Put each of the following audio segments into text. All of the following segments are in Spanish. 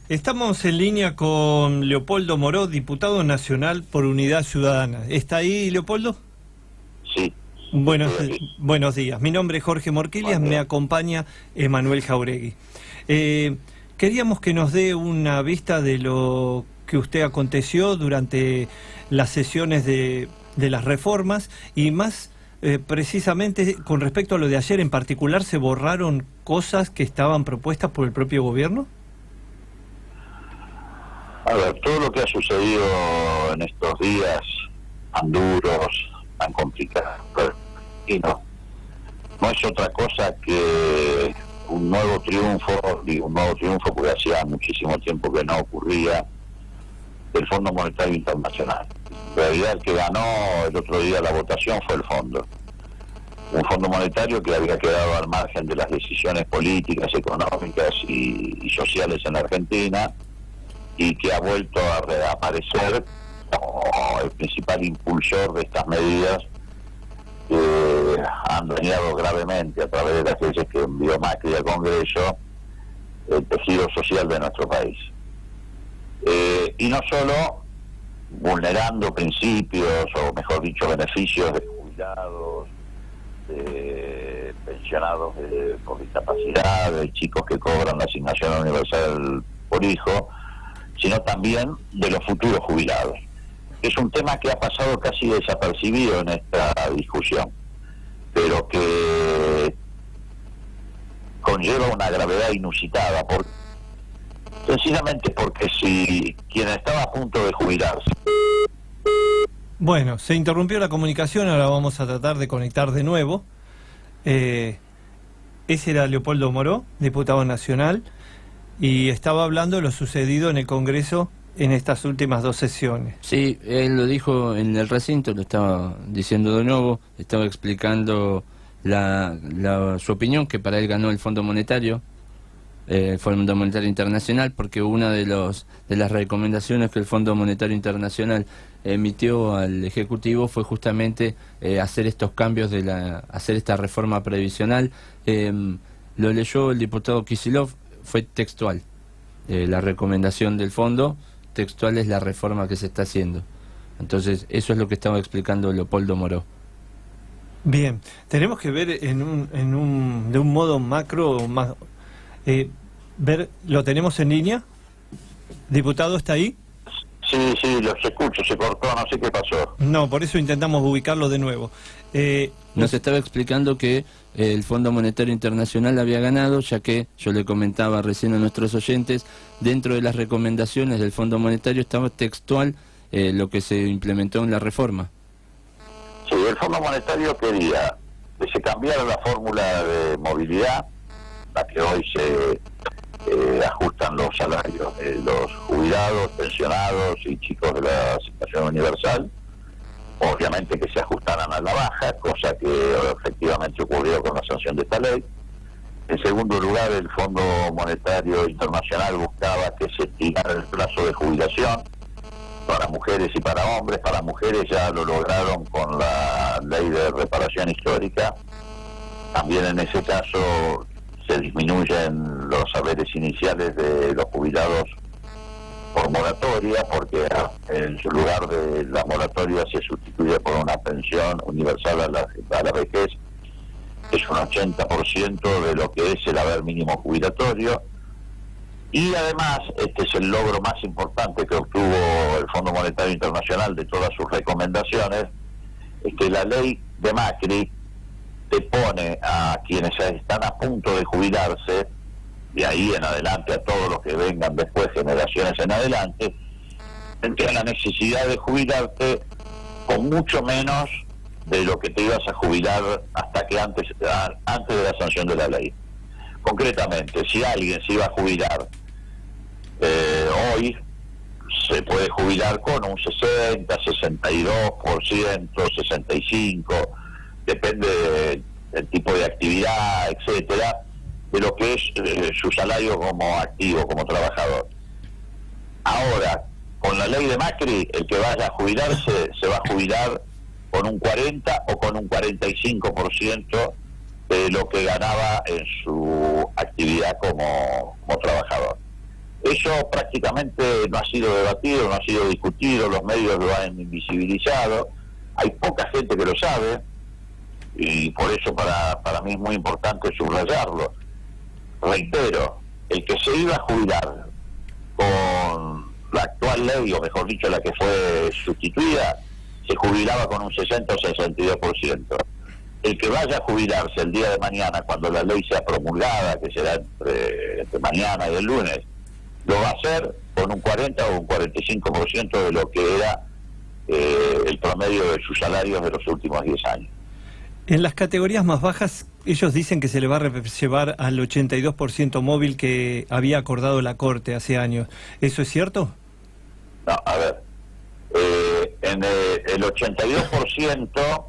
Estamos en línea con Leopoldo Moró, diputado nacional por Unidad Ciudadana. ¿Está ahí, Leopoldo? Sí. Buenos días. Mi nombre es Jorge Morquilias, me acompaña Emanuel Jauregui. Queríamos que nos dé una vista de lo que usted aconteció durante las sesiones de las reformas y más precisamente con respecto a lo de ayer en particular, ¿se borraron cosas que estaban propuestas por el propio gobierno? A ver, todo lo que ha sucedido en estos días tan duros, tan complicados, y no es otra cosa que un nuevo triunfo, digo un nuevo triunfo porque hacía muchísimo tiempo que no ocurría, del Fondo Monetario Internacional. En realidad el que ganó el otro día la votación fue el fondo. Un Fondo Monetario que había quedado al margen de las decisiones políticas, económicas y sociales en la Argentina, y que ha vuelto a reaparecer como el principal impulsor de estas medidas que han dañado gravemente a través de las leyes que envió Macri al Congreso el tejido social de nuestro país. Y no solo vulnerando principios, o mejor dicho, beneficios de jubilados, de pensionados por discapacidad, de chicos que cobran la asignación universal por hijo, sino también de los futuros jubilados. Es un tema que ha pasado casi desapercibido en esta discusión, pero que conlleva una gravedad inusitada, sencillamente porque si quien estaba a punto de jubilarse... Bueno, se interrumpió la comunicación, ahora vamos a tratar de conectar de nuevo. Ese era Leopoldo Moró, diputado nacional, y estaba hablando de lo sucedido en el Congreso en estas últimas dos sesiones. Sí, él lo dijo en el recinto, lo estaba diciendo de nuevo, estaba explicando su opinión, que para él ganó el Fondo Monetario Internacional, porque una de las recomendaciones que el Fondo Monetario Internacional emitió al Ejecutivo fue justamente hacer estos cambios, hacer esta reforma previsional. Lo leyó el diputado Kicillof, fue textual. La recomendación del fondo textual es la reforma que se está haciendo. Entonces, eso es lo que estaba explicando Leopoldo Moró. Bien, tenemos que ver de un modo macro, ¿lo tenemos en línea? ¿Diputado está ahí? Sí, los escucho, se cortó, no sé qué pasó. No, por eso intentamos ubicarlo de nuevo. Nos estaba explicando que el Fondo Monetario Internacional había ganado, ya que, yo le comentaba recién a nuestros oyentes, dentro de las recomendaciones del Fondo Monetario estaba textual lo que se implementó en la reforma. Sí, el Fondo Monetario quería que se cambiara la fórmula de movilidad, la que hoy se ajustan los salarios de los jubilados, pensionados y chicos de la asignación universal, obviamente que se ajustaran a la baja, cosa que efectivamente ocurrió con la sanción de esta ley. En segundo lugar, el Fondo Monetario Internacional buscaba que se estirara el plazo de jubilación para mujeres y para hombres. Para mujeres ya lo lograron con la ley de reparación histórica. También en ese caso se disminuyen los saberes iniciales de los jubilados por moratoria, porque en su lugar de la moratoria se sustituye por una pensión universal a la vejez, que es un 80% de lo que es el haber mínimo jubilatorio. Y además, este es el logro más importante que obtuvo el Fondo Monetario Internacional de todas sus recomendaciones, es que la ley de Macri te pone a quienes ya están a punto de jubilarse, de ahí en adelante a todos los que vengan después, generaciones en adelante, frente a la necesidad de jubilarte con mucho menos de lo que te ibas a jubilar hasta que antes de la sanción de la ley. Concretamente, si alguien se iba a jubilar hoy, se puede jubilar con un 60, 62%, 65%, depende del tipo de actividad, etcétera, de lo que es su salario como activo, como trabajador. Ahora, con la ley de Macri, el que vaya a jubilarse se va a jubilar con un 40 o con un 45% de lo que ganaba en su actividad como trabajador. Eso prácticamente no ha sido debatido, no ha sido discutido, los medios lo han invisibilizado, hay poca gente que lo sabe, y por eso para mí es muy importante subrayarlo. Reitero, el que se iba a jubilar con la actual ley, o mejor dicho, la que fue sustituida, se jubilaba con un 60 o 62%. El que vaya a jubilarse el día de mañana, cuando la ley sea promulgada, que será entre mañana y el lunes, lo va a hacer con un 40 o un 45% de lo que era el promedio de sus salarios de los últimos 10 años. En las categorías más bajas, ellos dicen que se le va a llevar al 82% móvil que había acordado la Corte hace años. ¿Eso es cierto? No, a ver, en el 82%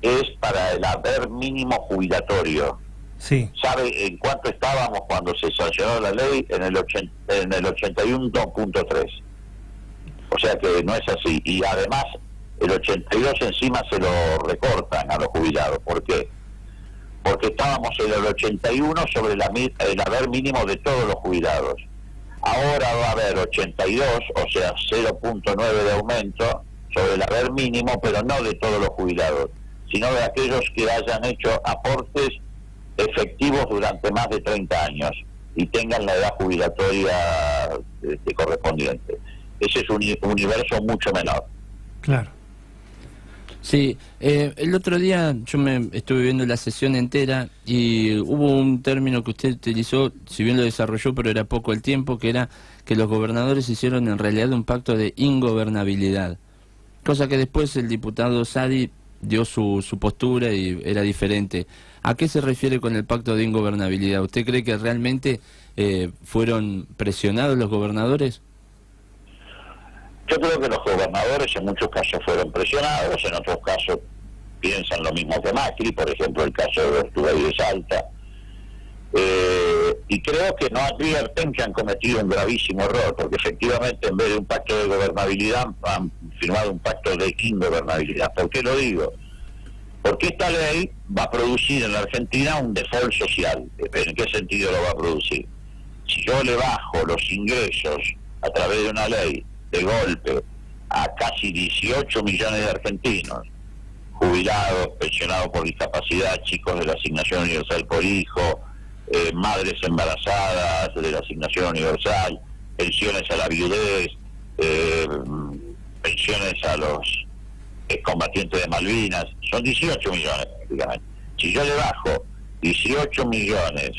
es para el haber mínimo jubilatorio. Sí. ¿Sabe en cuánto estábamos cuando se sancionó la ley? En el 81.3. O sea que no es así. Y además, el 82 encima se lo recortan a los jubilados. ¿Por qué? Porque estábamos en el 81 sobre el haber mínimo de todos los jubilados. Ahora va a haber 82, o sea, 0.9 de aumento sobre el haber mínimo, pero no de todos los jubilados, sino de aquellos que hayan hecho aportes efectivos durante más de 30 años y tengan la edad jubilatoria correspondiente. Ese es un universo mucho menor. Claro. Sí, el otro día yo me estuve viendo la sesión entera y hubo un término que usted utilizó, si bien lo desarrolló, pero era poco el tiempo, que era que los gobernadores hicieron en realidad un pacto de ingobernabilidad, cosa que después el diputado Sadi dio su postura y era diferente. ¿A qué se refiere con el pacto de ingobernabilidad? ¿Usted cree que realmente fueron presionados los gobernadores? Yo creo que los gobernadores en muchos casos fueron presionados, en otros casos piensan lo mismo que Macri, por ejemplo el caso de Ortubey de Salta, y creo que no advierten que han cometido un gravísimo error, porque efectivamente en vez de un pacto de gobernabilidad han firmado un pacto de ingobernabilidad. ¿Por qué lo digo? Porque esta ley va a producir en la Argentina un default social. ¿En qué sentido lo va a producir? Si yo le bajo los ingresos a través de una ley de golpe a casi 18 millones de argentinos, jubilados, pensionados por discapacidad, chicos de la asignación universal por hijo, madres embarazadas de la asignación universal, pensiones a la viudez, pensiones a los combatientes de Malvinas, son 18 millones prácticamente. Si yo le bajo 18 millones,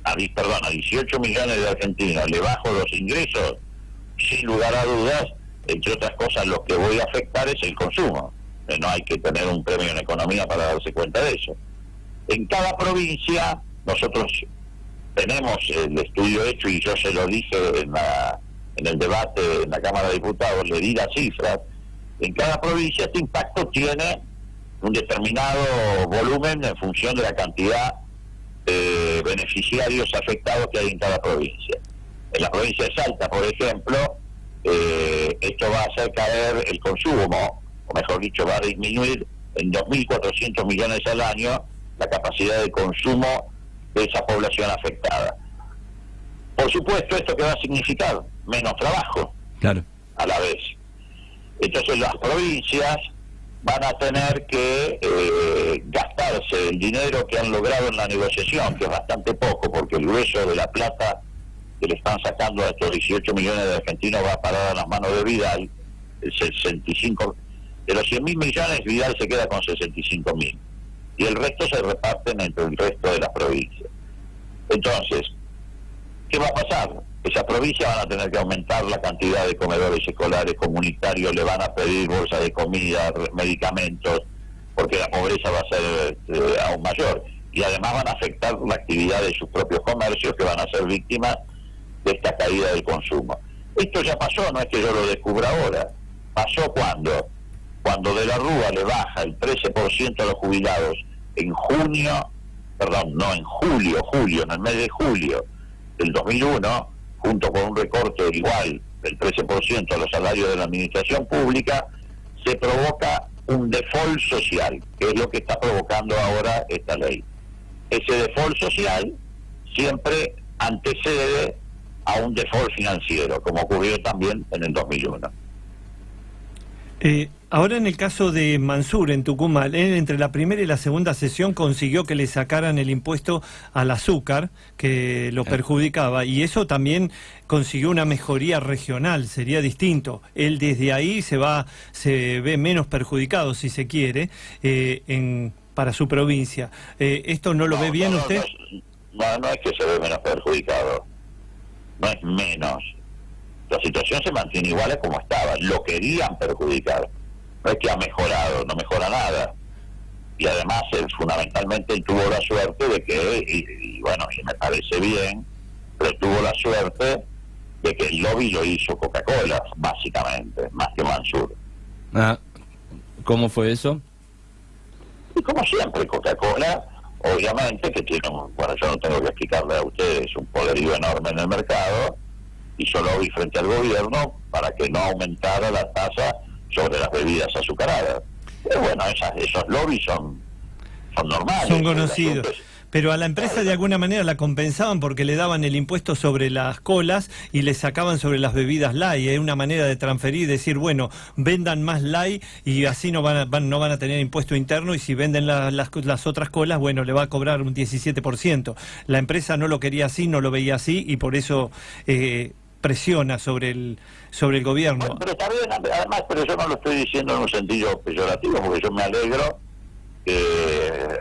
a 18 millones de argentinos, le bajo los ingresos, sin lugar a dudas, entre otras cosas, lo que voy a afectar es el consumo. No hay que tener un premio en economía para darse cuenta de eso. En cada provincia, nosotros tenemos el estudio hecho, y yo se lo dije en el debate en la Cámara de Diputados, le di las cifras. En cada provincia este impacto tiene un determinado volumen en función de la cantidad de beneficiarios afectados que hay en cada provincia. En la provincia de Salta, por ejemplo, esto va a hacer caer el consumo, o mejor dicho, va a disminuir en 2.400 millones al año la capacidad de consumo de esa población afectada. Por supuesto, ¿esto qué va a significar? Menos trabajo, claro, a la vez. Entonces las provincias van a tener que gastarse el dinero que han logrado en la negociación, que es bastante poco, porque el grueso de la plata que le están sacando a estos 18 millones de argentinos va a parar a las manos de Vidal. El 65 de los 100.000 millones, Vidal se queda con 65.000 y el resto se reparten entre el resto de las provincias. Entonces, ¿qué va a pasar? Esas provincias van a tener que aumentar la cantidad de comedores escolares comunitarios, le van a pedir bolsas de comida, medicamentos, porque la pobreza va a ser aún mayor, y además van a afectar la actividad de sus propios comercios, que van a ser víctimas de esta caída del consumo. Esto ya pasó, no es que yo lo descubra ahora. Pasó cuando De la Rúa le baja el 13% a los jubilados en julio, en el mes de julio del 2001, junto con un recorte igual del 13% a los salarios de la administración pública, se provoca un default social, que es lo que está provocando ahora esta ley. Ese default social siempre antecede a un default financiero, como ocurrió también en el 2001. Ahora en el caso de Mansur en Tucumán, él entre la primera y la segunda sesión consiguió que le sacaran el impuesto al azúcar que lo perjudicaba, y eso también consiguió una mejoría regional, sería distinto. Él desde ahí se ve menos perjudicado, si se quiere, para su provincia. ¿Esto no lo ve bien usted? No es que se ve menos perjudicado, no es menos. La situación se mantiene igual a como estaba. Lo querían perjudicar. No es que ha mejorado, no mejora nada. Y además, fundamentalmente, él tuvo la suerte de que, y bueno, y me parece bien, pero tuvo la suerte de que el lobby lo hizo Coca-Cola, básicamente, más que Mansur. ¿Cómo fue eso? Y como siempre, Coca-Cola, obviamente, que tiene, bueno, yo no tengo que explicarle a ustedes, un poderío enorme en el mercado, hizo lobby frente al gobierno para que no aumentara la tasa sobre las bebidas azucaradas. Pero bueno, esos lobbies son normales. Son conocidos. Pero a la empresa de alguna manera la compensaban porque le daban el impuesto sobre las colas y le sacaban sobre las bebidas light. Es una manera de transferir, decir, bueno, vendan más light y así no van a tener impuesto interno, y si venden las otras colas, bueno, le va a cobrar un 17%. La empresa no lo quería así, no lo veía así, y por eso presiona sobre el gobierno. Bueno, pero está bien, además, pero yo no lo estoy diciendo en un sentido peyorativo, porque yo me alegro que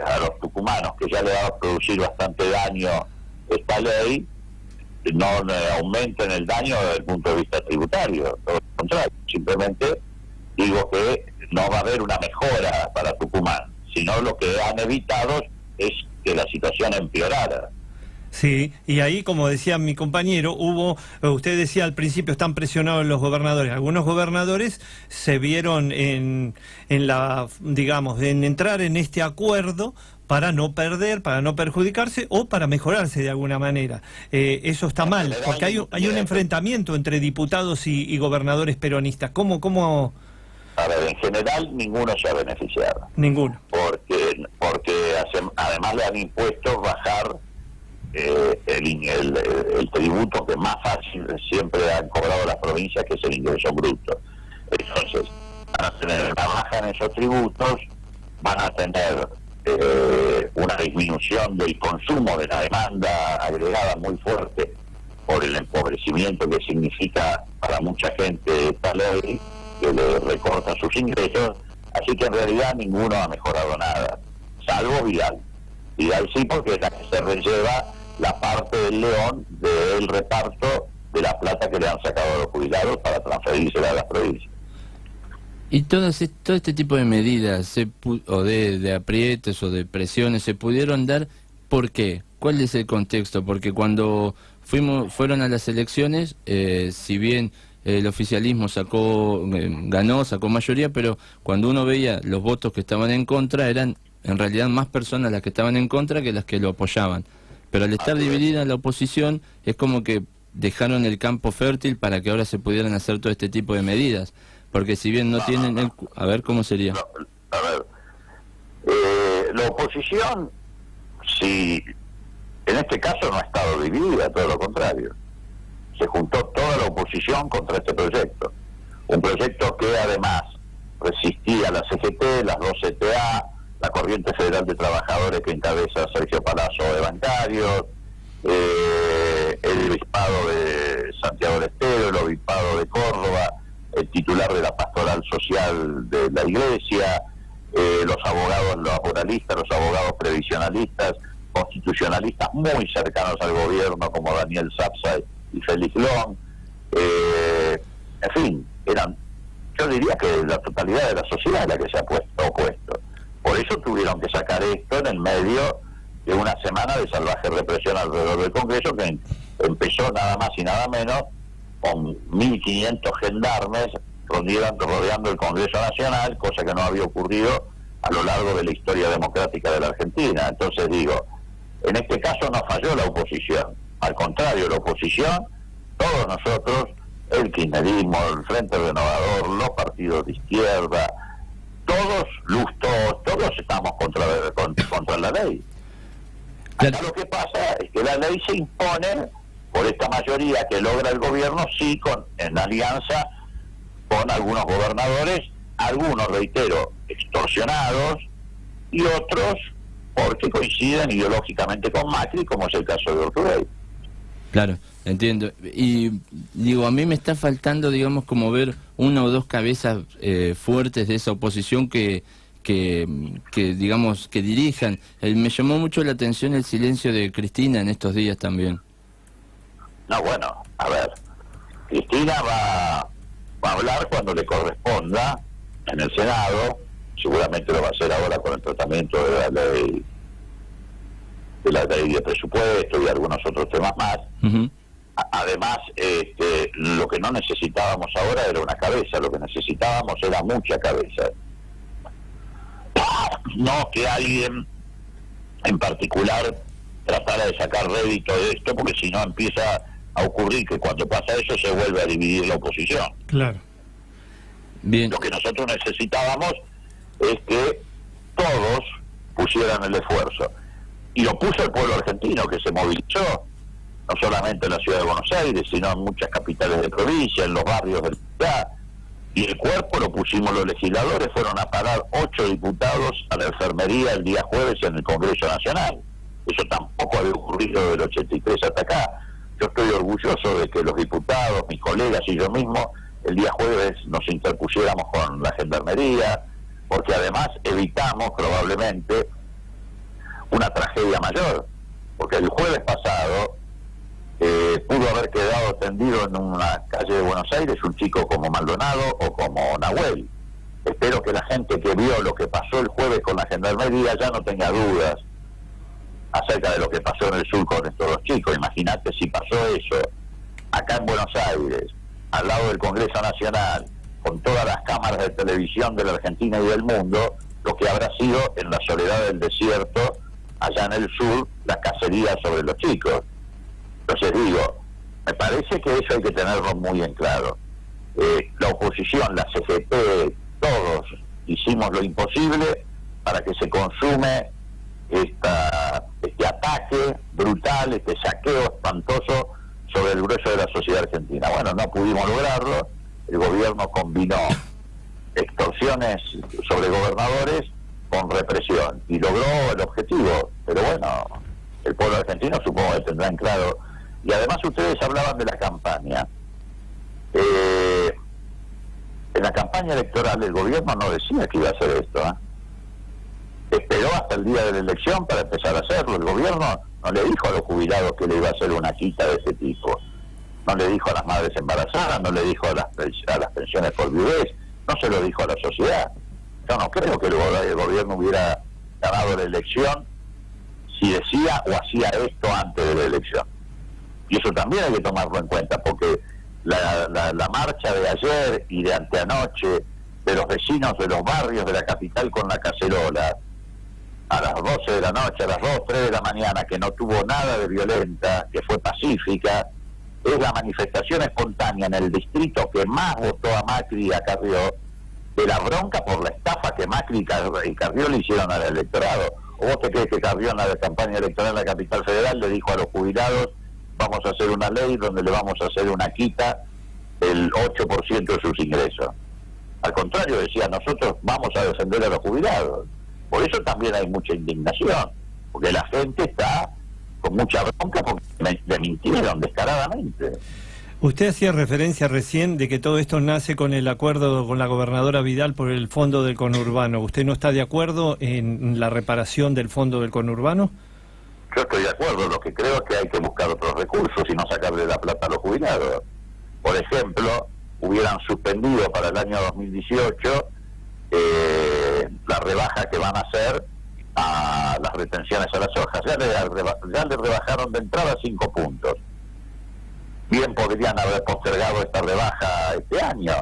a los tucumanos, que ya le va a producir bastante daño esta ley, no aumenten el daño desde el punto de vista tributario. Todo lo contrario, simplemente digo que no va a haber una mejora para Tucumán, sino lo que han evitado es que la situación empeorara. Sí, y ahí, como decía mi compañero, usted decía al principio, están presionados los gobernadores. Algunos gobernadores se vieron en entrar en este acuerdo para no perder, para no perjudicarse o para mejorarse de alguna manera. Eso está mal, porque hay un enfrentamiento entre diputados y gobernadores peronistas. ¿Cómo? A ver, en general ninguno se ha beneficiado. Ninguno. Porque además le han impuesto bajar el tributo que más fácil siempre han cobrado las provincias, que es el ingreso bruto. Entonces, van a tener una baja en esos tributos, van a tener una disminución del consumo, de la demanda agregada muy fuerte por el empobrecimiento que significa para mucha gente esta ley, que le recorta sus ingresos. Así que en realidad ninguno ha mejorado nada, salvo Vidal. Vidal sí, porque es la que se relleva la parte del león del reparto de la plata que le han sacado a los jubilados para transferírsela a las provincias. Y todo este tipo de medidas, o de aprietes o de presiones, ¿se pudieron dar? ¿Por qué? ¿Cuál es el contexto? Porque cuando fueron a las elecciones, si bien el oficialismo sacó mayoría, pero cuando uno veía los votos que estaban en contra, eran en realidad más personas las que estaban en contra que las que lo apoyaban. Pero al estar dividida la oposición, es como que dejaron el campo fértil para que ahora se pudieran hacer todo este tipo de medidas. Porque si bien no tienen... A ver, ¿cómo sería? A ver, la oposición, si en este caso no ha estado dividida, todo lo contrario. Se juntó toda la oposición contra este proyecto. Un proyecto que además resistía a la CGT, las dos CTA, la Corriente Federal de Trabajadores que encabeza Sergio Palazzo de Bancarios, el obispado de Santiago del Estero, el obispado de Córdoba, el titular de la Pastoral Social de la Iglesia, los abogados laboralistas, los abogados previsionalistas, constitucionalistas muy cercanos al gobierno como Daniel Sapsa y Félix Long, en fin, yo diría que la totalidad de la sociedad es la que se ha opuesto. Por eso tuvieron que sacar esto en el medio de una semana de salvaje represión alrededor del Congreso, que empezó nada más y nada menos con 1.500 gendarmes rodeando el Congreso Nacional, cosa que no había ocurrido a lo largo de la historia democrática de la Argentina. Entonces digo, en este caso no falló la oposición, al contrario, la oposición, todos nosotros, el kirchnerismo, el Frente Renovador, los partidos de izquierda, todos estamos contra la ley. Acá lo que pasa es que la ley se impone por esta mayoría que logra el gobierno, sí, en alianza con algunos gobernadores, algunos, reitero, extorsionados, y otros porque coinciden ideológicamente con Macri, como es el caso de Urtubey. Claro, entiendo. Y digo, a mí me está faltando, digamos, como ver una o dos cabezas fuertes de esa oposición que digamos, que dirijan. Me llamó mucho la atención el silencio de Cristina en estos días también. No, bueno, a ver, Cristina va a hablar cuando le corresponda en el Senado, seguramente lo va a hacer ahora con el tratamiento de la ley de presupuesto y algunos otros temas más. Uh-huh. Además, lo que no necesitábamos ahora era una cabeza, lo que necesitábamos era mucha cabeza. No que alguien en particular tratara de sacar rédito de esto, porque si no empieza a ocurrir que cuando pasa eso se vuelve a dividir la oposición. Claro. Bien. Lo que nosotros necesitábamos es que todos pusieran el esfuerzo. Y lo puso el pueblo argentino, que se movilizó, no solamente en la ciudad de Buenos Aires, sino en muchas capitales de provincia, en los barrios de la ciudad. Y el cuerpo lo pusimos los legisladores, fueron a parar 8 diputados a la enfermería el día jueves en el Congreso Nacional. Eso tampoco había ocurrido del 83 hasta acá. Yo estoy orgulloso de que los diputados, mis colegas y yo mismo, el día jueves nos interpusiéramos con la gendarmería, porque además evitamos probablemente una tragedia mayor, porque el jueves pasado pudo haber quedado tendido en una calle de Buenos Aires un chico como Maldonado o como Nahuel. Espero que la gente que vio lo que pasó el jueves con la gendarmería ya no tenga dudas acerca de lo que pasó en el sur con estos dos chicos. Imagínate si pasó eso acá en Buenos Aires, al lado del Congreso Nacional, con todas las cámaras de televisión de la Argentina y del mundo, lo que habrá sido en la soledad del desierto, allá en el sur, la cacería sobre los chicos. Entonces digo, me parece que eso hay que tenerlo muy en claro. La oposición, la CGT, todos hicimos lo imposible para que se consume este ataque brutal, este saqueo espantoso sobre el grueso de la sociedad argentina. Bueno, no pudimos lograrlo, el gobierno combinó extorsiones sobre gobernadores con represión y logró el objetivo, pero bueno, el pueblo argentino supongo que tendrá en claro. Y además ustedes hablaban de la campaña. En la campaña electoral el gobierno no decía que iba a hacer esto, esperó hasta el día de la elección para empezar a hacerlo. El gobierno no le dijo a los jubilados que le iba a hacer una quita de ese tipo, no le dijo a las madres embarazadas, no le dijo a las pensiones por viudez, no se lo dijo a la sociedad. Yo no creo que el gobierno hubiera ganado la elección si decía o hacía esto antes de la elección. Y eso también hay que tomarlo en cuenta, porque la marcha de ayer y de anteanoche de los vecinos de los barrios de la capital con la cacerola, a las 12 de la noche, a las 2, 3 de la mañana, que no tuvo nada de violenta, que fue pacífica, es la manifestación espontánea en el distrito que más votó a Macri y a Carrió, de la bronca por la estafa que Macri y Carrió le hicieron al electorado. ¿O vos te crees que Carrió en la campaña electoral en la capital federal le dijo a los jubilados: vamos a hacer una ley donde le vamos a hacer una quita del 8% de sus ingresos? Al contrario, decía: nosotros vamos a defender a los jubilados. Por eso también hay mucha indignación, porque la gente está con mucha bronca porque le mintieron descaradamente. Usted hacía referencia recién de que todo esto nace con el acuerdo con la gobernadora Vidal por el fondo del conurbano. ¿Usted no está de acuerdo en la reparación del fondo del conurbano? Yo estoy de acuerdo, lo que creo es que hay que buscar otros recursos y no sacarle la plata a los jubilados. Por ejemplo, hubieran suspendido para el año 2018 la rebaja que van a hacer a las retenciones a las hojas. Ya le rebajaron de entrada 5 puntos. Bien podrían haber postergado esta rebaja este año,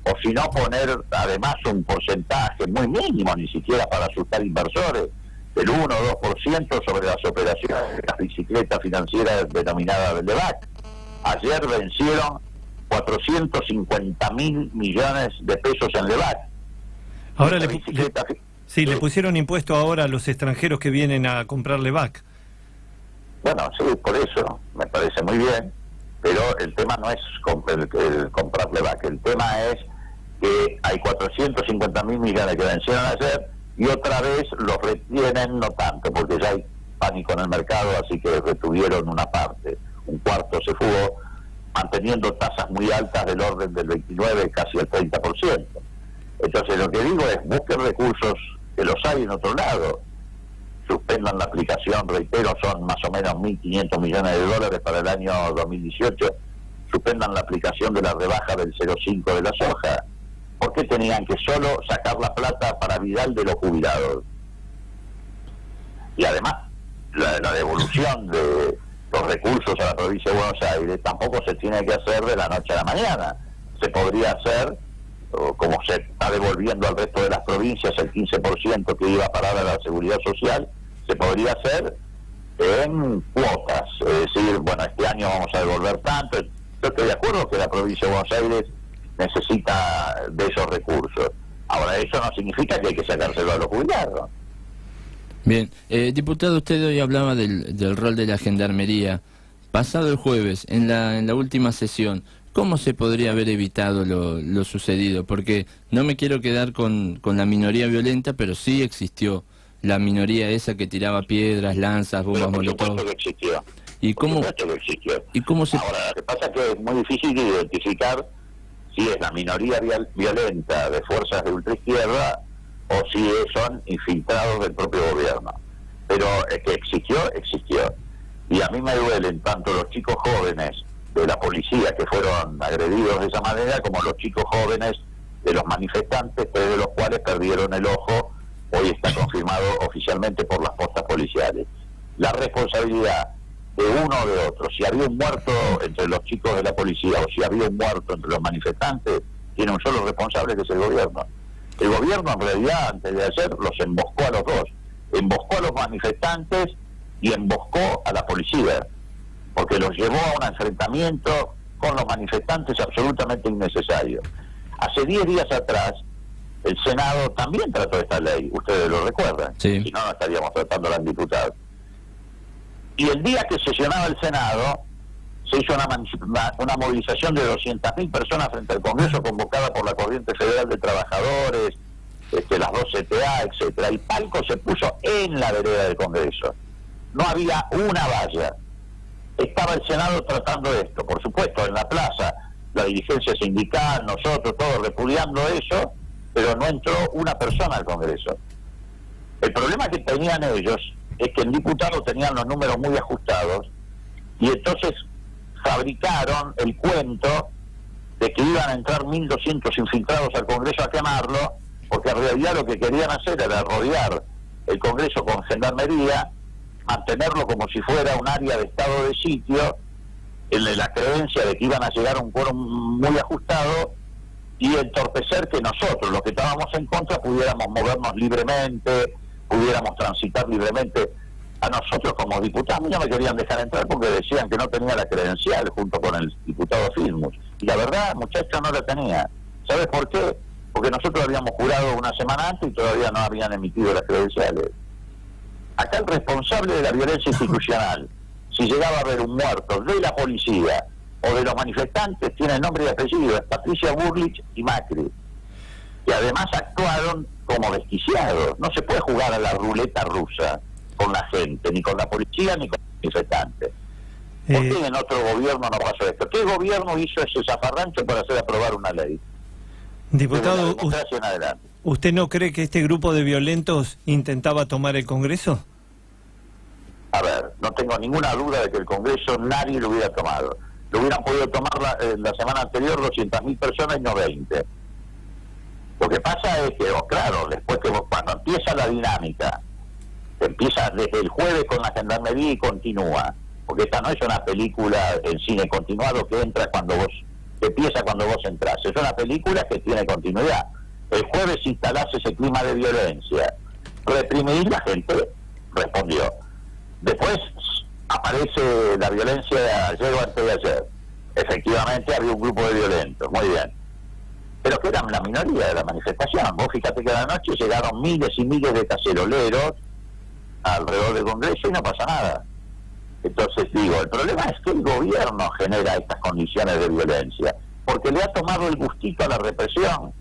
o si no poner además un porcentaje muy mínimo, ni siquiera para asustar inversores, del 1 o 2% sobre las operaciones de las bicicletas financieras denominadas del DEVAC. Ayer vencieron 450.000 millones de pesos en DEVAC. Ahora le pusieron impuesto ahora a los extranjeros que vienen a comprarle VAC. Bueno, sí, por eso me parece muy bien. pero el tema no es el comprarle vaca, el tema es que hay 450.000 millones que vencieron ayer y otra vez los retienen, no tanto, porque ya hay pánico en el mercado, así que retuvieron una parte, un cuarto se fugó, manteniendo tasas muy altas del orden del 29, casi el 30%. Entonces lo que digo es, busquen recursos, que los hay en otro lado, suspendan la aplicación, reitero, son más o menos 1.500 millones de dólares para el año 2018, suspendan la aplicación de la rebaja del 0,5 de la soja. ¿Por qué tenían que solo sacar la plata para Vidal de los jubilados? Y además, la devolución de los recursos a la provincia de Buenos Aires tampoco se tiene que hacer de la noche a la mañana. Se podría hacer, como se está devolviendo al resto de las provincias, el 15% que iba a parar a la seguridad social, se podría hacer en cuotas. Es decir, bueno, este año vamos a devolver tanto. Yo estoy de acuerdo que la provincia de Buenos Aires necesita de esos recursos. Ahora, eso no significa que hay que sacárselo a los jubilados. Bien, diputado, usted hoy hablaba del rol de la Gendarmería. Pasado el jueves, en la última sesión, ¿cómo se podría haber evitado lo sucedido? Porque no me quiero quedar con la minoría violenta, pero sí existió la minoría esa que tiraba piedras, lanzas, bombas molotov. Por supuesto que existió. ¿Y cómo se...? Ahora, lo que pasa es que es muy difícil identificar si es la minoría violenta de fuerzas de ultraizquierda o si son infiltrados del propio gobierno. Pero es que existió. Y a mí me duelen tanto los chicos jóvenes de la policía que fueron agredidos de esa manera, como los chicos jóvenes de los manifestantes, tres de los cuales perdieron el ojo. Hoy está confirmado oficialmente por las postas policiales. La responsabilidad de uno o de otro, si había un muerto entre los chicos de la policía o si había un muerto entre los manifestantes, tiene un solo responsable, que es el gobierno. El gobierno, en realidad, antes de ayer, los emboscó a los dos. Emboscó a los manifestantes y emboscó a la policía, porque los llevó a un enfrentamiento con los manifestantes absolutamente innecesario. Hace 10 días atrás, el Senado también trató esta ley, ustedes lo recuerdan, sí. Si no, no estaríamos tratándola en diputados. Y el día que sesionaba el Senado, se hizo una movilización de 200.000 personas frente al Congreso, convocada por la Corriente Federal de Trabajadores, las dos CTA, etcétera. El palco se puso en la vereda del Congreso. No había una valla. Estaba el Senado tratando esto, por supuesto, en la plaza, la dirigencia sindical, nosotros, todos repudiando eso, pero no entró una persona al Congreso. El problema que tenían ellos es que en diputados tenían los números muy ajustados y entonces fabricaron el cuento de que iban a entrar 1.200 infiltrados al Congreso a quemarlo, porque en realidad lo que querían hacer era rodear el Congreso con gendarmería, mantenerlo como si fuera un área de estado de sitio, en la creencia de que iban a llegar a un quórum muy ajustado y entorpecer que nosotros, los que estábamos en contra, pudiéramos movernos libremente, pudiéramos transitar libremente. A nosotros como diputados no me querían dejar entrar porque decían que no tenía la credencial junto con el diputado Filmus. Y la verdad, muchacho, no la tenía. ¿Sabes por qué? Porque nosotros habíamos jurado una semana antes y todavía no habían emitido las credenciales. Acá el responsable de la violencia institucional, si llegaba a haber un muerto de la policía o de los manifestantes, tiene nombre y apellido, es Patricia Bullrich y Macri, que además actuaron como desquiciados. No se puede jugar a la ruleta rusa con la gente, ni con la policía, ni con los manifestantes. ¿Por qué en otro gobierno no pasó esto? ¿Qué gobierno hizo ese zafarrancho para hacer aprobar una ley? Diputado, ¿usted no cree que este grupo de violentos intentaba tomar el Congreso? A ver, no tengo ninguna duda de que el Congreso nadie lo hubiera tomado. Lo hubieran podido tomar la semana anterior 200.000 personas y no 20. Lo que pasa es que, claro, después que cuando empieza la dinámica, empieza desde el jueves con la gendarmería y continúa, porque esta no es una película en cine continuado que entra cuando vos, que empieza cuando vos entrás, es una película que tiene continuidad. El jueves instalás ese clima de violencia, reprimir, la gente respondió. Después aparece la violencia de ayer o antes de ayer. Efectivamente había un grupo de violentos, muy bien. Pero que eran la minoría de la manifestación. Vos fíjate que a la noche llegaron miles y miles de caceroleros alrededor del Congreso y no pasa nada. Entonces digo, el problema es que el gobierno genera estas condiciones de violencia, porque le ha tomado el gustito a la represión.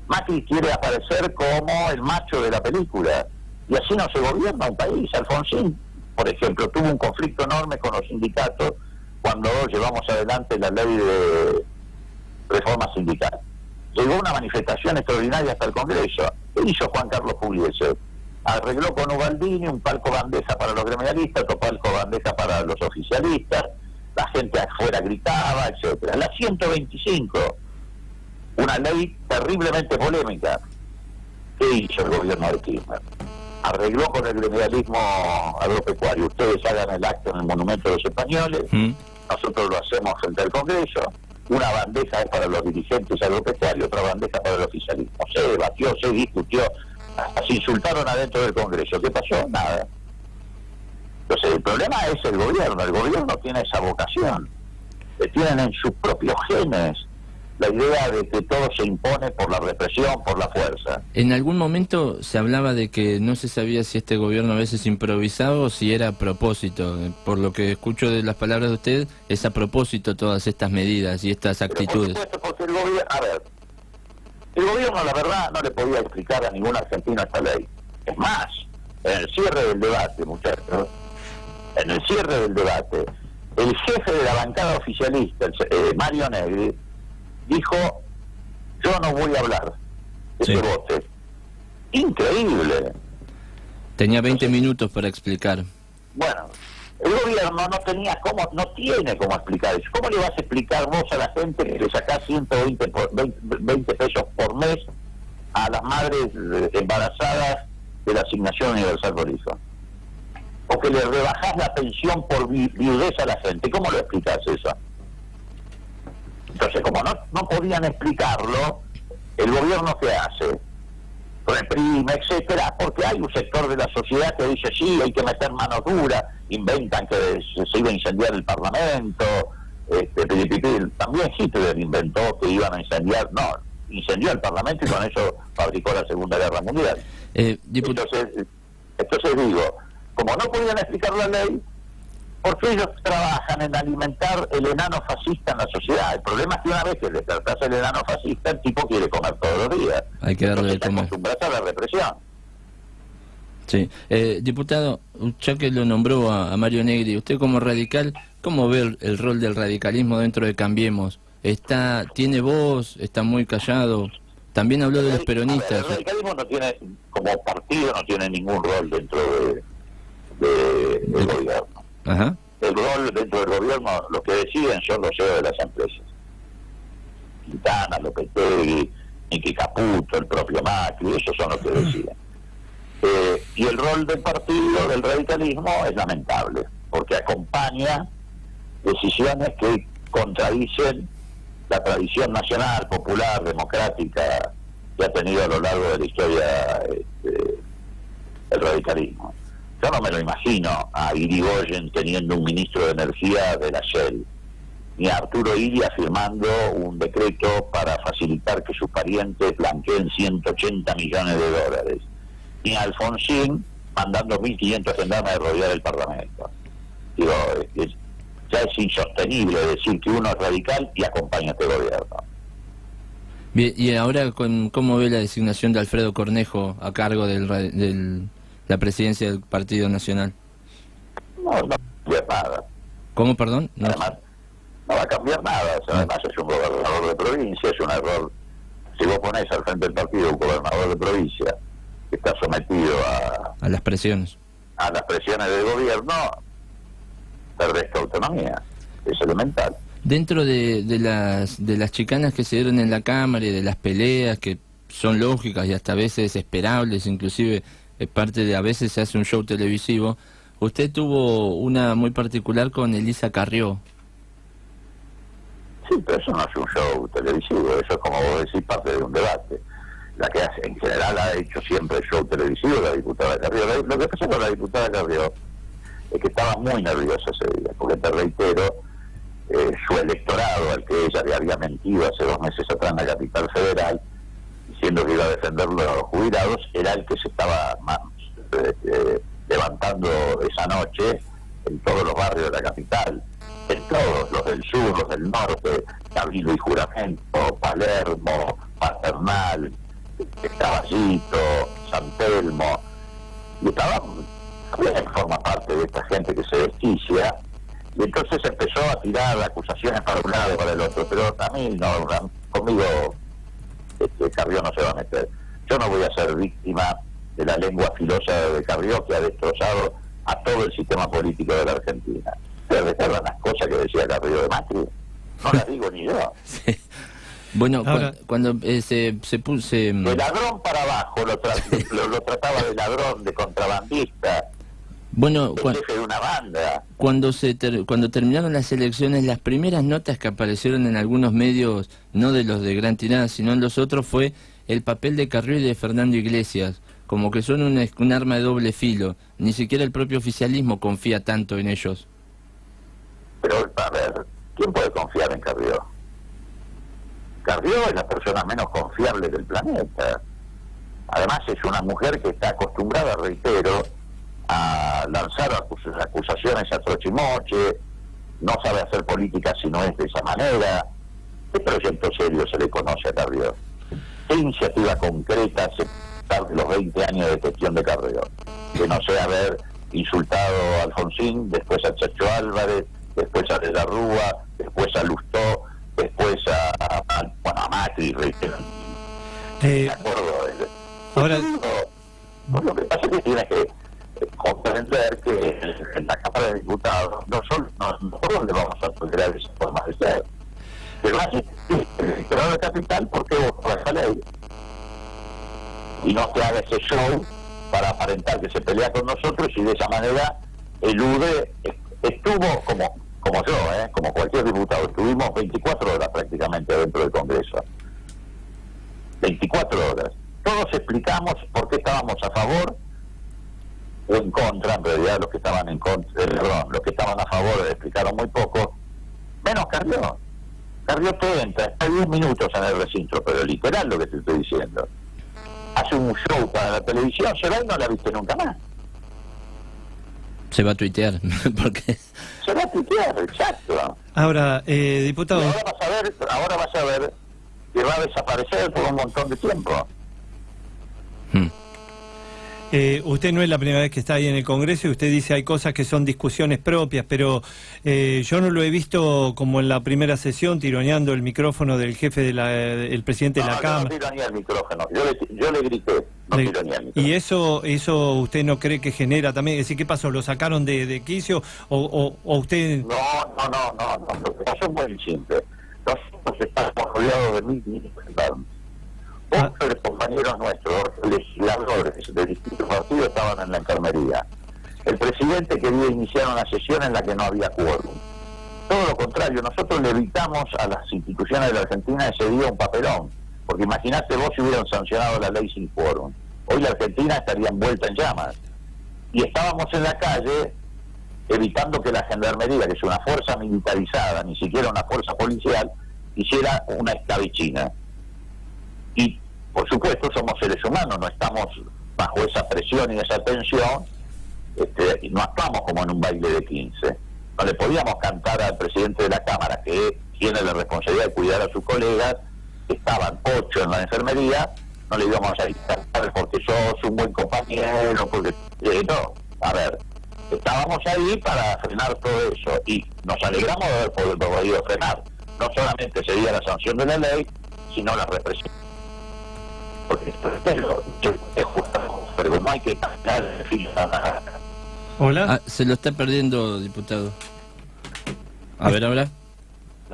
Macri quiere aparecer como el macho de la película, y así no se gobierna un país. Alfonsín, por ejemplo, tuvo un conflicto enorme con los sindicatos cuando llevamos adelante la ley de reforma sindical. Llegó una manifestación extraordinaria hasta el Congreso. ¿Qué hizo Juan Carlos Pugliese? Arregló con Ubaldini un palco bandeja para los gremialistas, otro palco bandeja para los oficialistas, la gente afuera gritaba, etcétera. La 125, una ley terriblemente polémica. ¿Qué hizo el gobierno de Kirchner? Arregló con el gremialismo agropecuario. Ustedes hagan el acto en el Monumento de los Españoles, nosotros lo hacemos frente al Congreso. Una bandeja es para los dirigentes agropecuarios, otra bandeja para el oficialismo. Se debatió, se discutió, hasta se insultaron adentro del Congreso. ¿Qué pasó? Nada. Entonces el problema es el gobierno tiene esa vocación, tienen en sus propios genes la idea de que todo se impone por la represión, por la fuerza. En algún momento se hablaba de que no se sabía si este gobierno a veces improvisaba o si era a propósito. Por lo que escucho de las palabras de usted, es a propósito todas estas medidas y estas actitudes. Pero por supuesto, porque el gobierno, el gobierno la verdad no le podía explicar a ningún argentino esta ley. Es más, en el cierre del debate, muchachos, en el cierre del debate, el jefe de la bancada oficialista, Mario Negri, dijo: yo no voy a hablar de ese vote. Increíble. Tenía 20 minutos para explicar. Bueno, el gobierno no tenía cómo, no tiene cómo explicar eso. ¿Cómo le vas a explicar vos a la gente que le sacás 20 pesos por mes a las madres embarazadas de la Asignación Universal por Hijo? O que le rebajás la pensión por viudez a la gente. ¿Cómo lo explicás eso? Entonces, como no podían explicarlo, el gobierno ¿qué hace? Reprime, etcétera, porque hay un sector de la sociedad que dice sí, hay que meter mano dura, inventan que se iba a incendiar el Parlamento, también Hitler inventó que iban a incendiar, incendió el Parlamento y con eso fabricó la Segunda Guerra Mundial. Entonces digo, como no podían explicar la ley, porque ellos trabajan en alimentar el enano fascista en la sociedad. El problema es que una vez que despertás el enano fascista, el tipo quiere comer todos los días. Hay que darle de comer. Acostumbras a la represión. Sí. Diputado, ya que lo nombró a Mario Negri, usted como radical, ¿cómo ve el rol del radicalismo dentro de Cambiemos? ¿Tiene voz? ¿Está muy callado? También habló de los peronistas. El radicalismo no tiene, como partido, no tiene ningún rol dentro del gobierno. Ajá. El rol dentro del gobierno, lo que deciden son los CEOs de las empresas. Quintana, Lopetegui, Niki Caputo, el propio Macri, esos son los que deciden. Y el rol del partido, del radicalismo, es lamentable, porque acompaña decisiones que contradicen la tradición nacional, popular, democrática que ha tenido a lo largo de la historia el radicalismo. Yo no me lo imagino a Irigoyen teniendo un ministro de Energía de la Shell, ni a Arturo Illia firmando un decreto para facilitar que sus parientes blanqueen 180 millones de dólares, ni a Alfonsín mandando 1.500 gendarmes a rodear el Parlamento. Digo, ya es insostenible decir que uno es radical y acompaña a este gobierno. Bien, y ahora, ¿cómo ve la designación de Alfredo Cornejo a cargo de la presidencia del Partido Nacional? No cambia nada. ¿Cómo, perdón? No. Además, no va a cambiar nada. O sea, además es un gobernador de provincia, es un error. Si vos ponés al frente del partido un gobernador de provincia que está sometido a las presiones del gobierno, perdés tu autonomía. Es elemental. Dentro de las chicanas que se dieron en la Cámara y de las peleas que son lógicas y hasta a veces esperables, inclusive parte de a veces se hace un show televisivo, usted tuvo una muy particular con Elisa Carrió. Sí, pero eso no es un show televisivo, eso es, como vos decís, parte de un debate. La que hace, en general ha hecho siempre el show televisivo la diputada Carrió. Lo que pasó con la diputada Carrió es que estaba muy nerviosa ese día, porque te reitero, su electorado, al que ella le había mentido hace 2 meses atrás en la capital federal, diciendo que iba a defender los jubilados, era el que se estaba levantando esa noche en todos los barrios de la capital, en todos, los del sur, los del norte, Cabildo y Juramento, Palermo, Paternal, Caballito, San Telmo, y también forma parte de esta gente que se desquicia, y entonces empezó a tirar acusaciones para un lado y para el otro, pero a mí no, conmigo Carrió no se va a meter. Yo no voy a ser víctima de la lengua filosa de Carrió, que ha destrozado a todo el sistema político de la Argentina. ¿Se recuerdan las cosas que decía Carrió de Macri? No las digo ni yo. Sí. Bueno, ahora, cuando se puso... De ladrón para abajo, lo trataba de ladrón, de contrabandista, bueno, de jefe de una banda. Cuando terminaron las elecciones, las primeras notas que aparecieron en algunos medios, no de los de Gran Tirana, sino en los otros, fue el papel de Carrió y de Fernando Iglesias, como que son un arma de doble filo. Ni siquiera el propio oficialismo confía tanto en ellos. Pero, a ver, ¿quién puede confiar en Carrió? Carrió es la persona menos confiable del planeta. Además es una mujer que está acostumbrada, reitero, a lanzar acusaciones a trochimoche, no sabe hacer política si no es de esa manera. ¿Qué proyecto serio se le conoce a Carrió? ¿Qué iniciativa concreta se da de los 20 años de gestión de Carrió? Que no sea haber insultado a Alfonsín, después a Chacho Álvarez, después a De la Rúa, después a Lustó, después a Macri, reitero. De acuerdo. Ahora... Lo que pasa es que tienes que comprender que en la Cámara de Diputados nosotros le vamos a tolerar esa forma de ser. Pero pero de capital, ¿por qué votó esa ley? Y no se haga ese show para aparentar que se pelea con nosotros y de esa manera elude. Estuvo como yo, como cualquier diputado, estuvimos 24 horas prácticamente dentro del Congreso. 24 horas. Todos explicamos por qué estábamos a favor o en contra. En realidad los que estaban en contra, los que estaban a favor explicaron muy poco, menos Carrió. Carrió te entra, está 10 minutos en el recinto, pero literal lo que te estoy diciendo. Hace un show para la televisión, se va y no la viste nunca más. Se va a tuitear, porque... Se va a tuitear, exacto. Ahora, diputado... Y ahora vas a ver que va a desaparecer por un montón de tiempo. Usted no es la primera vez que está ahí en el Congreso y usted dice hay cosas que son discusiones propias, pero yo no lo he visto como en la primera sesión tironeando el micrófono del jefe el presidente de la Cámara. No tironeé el micrófono, yo le grité, no tironeé el micrófono. ¿Y eso usted no cree que genera también? Es decir, ¿qué pasó? ¿Lo sacaron de quicio o usted...? No, lo que pasó es muy simple. Nosotros estamos rodeados de mil otros compañeros nuestros, legisladores de distintos partidos, estaban en la enfermería. El presidente quería iniciar una sesión en la que no había quórum. Todo lo contrario, nosotros le evitamos a las instituciones de la Argentina ese día un papelón, porque imagínate vos si hubieran sancionado la ley sin quórum. Hoy la Argentina estaría envuelta en llamas. Y estábamos en la calle evitando que la gendarmería, que es una fuerza militarizada, ni siquiera una fuerza policial, hiciera una escabechina. Y por supuesto somos seres humanos, no estamos bajo esa presión y esa tensión, y no actuamos como en un baile de 15. No le podíamos cantar al presidente de la Cámara, que tiene la responsabilidad de cuidar a sus colegas, que estaban 8 en la enfermería, no le íbamos a cantar porque sos un buen compañero, porque no, a ver, estábamos ahí para frenar todo eso, y nos alegramos de haber podido frenar. No solamente sería la sanción de la ley, sino la represión. Porque esto es justo, pero no hay que cambiar el fin de la... ¿Hola? Se lo está perdiendo, diputado. A ver, ahora.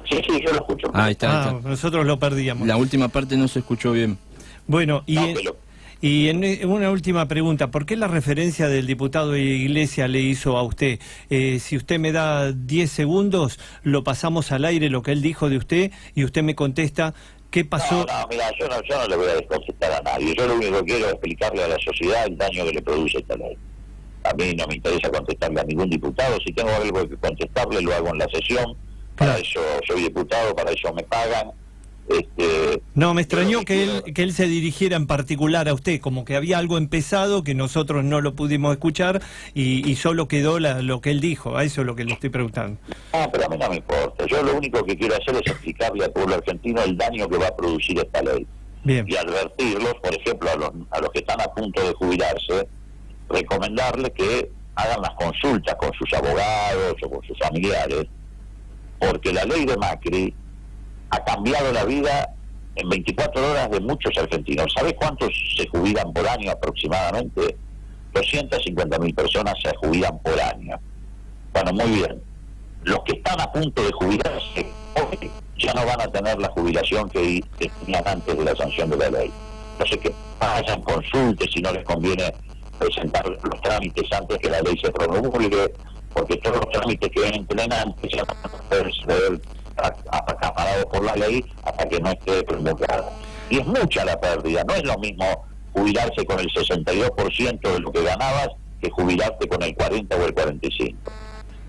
Sí, yo lo escucho. Ahí está. Nosotros lo perdíamos. La última parte no se escuchó bien. Bueno, y en una última pregunta, ¿por qué la referencia del diputado Iglesias le hizo a usted? Si usted me da 10 segundos, lo pasamos al aire, lo que él dijo de usted, y usted me contesta qué pasó. Mira, yo no le voy a descontestar a nadie. Yo lo único que quiero es explicarle a la sociedad el daño que le produce esta ley. A mí no me interesa contestarle a ningún diputado. Si tengo algo que contestarle, lo hago en la sesión. Para eso soy diputado, para eso me pagan. No, me extrañó que él se dirigiera en particular a usted, como que había algo empezado que nosotros no lo pudimos escuchar y solo quedó lo que él dijo. A eso es lo que le estoy preguntando. No, pero a mí no me importa. Yo lo único que quiero hacer es explicarle al pueblo argentino el daño que va a producir esta ley. Bien. Y advertirlos, por ejemplo, a los que están a punto de jubilarse, recomendarles que hagan las consultas con sus abogados o con sus familiares, porque la ley de Macri ha cambiado la vida en 24 horas de muchos argentinos. ¿Sabés cuántos se jubilan por año aproximadamente? 250.000 personas se jubilan por año. Bueno, muy bien. Los que están a punto de jubilarse hoy ya no van a tener la jubilación que tenían antes de la sanción de la ley. No sé, que vayan, consulten si no les conviene presentar los trámites antes que la ley se promulgue, porque todos los trámites que entren antes ya van a poder ser acaparados por la ley hasta que no esté promulgada. Y es mucha la pérdida, no es lo mismo jubilarse con el 62% de lo que ganabas que jubilarte con el 40 o el 45%.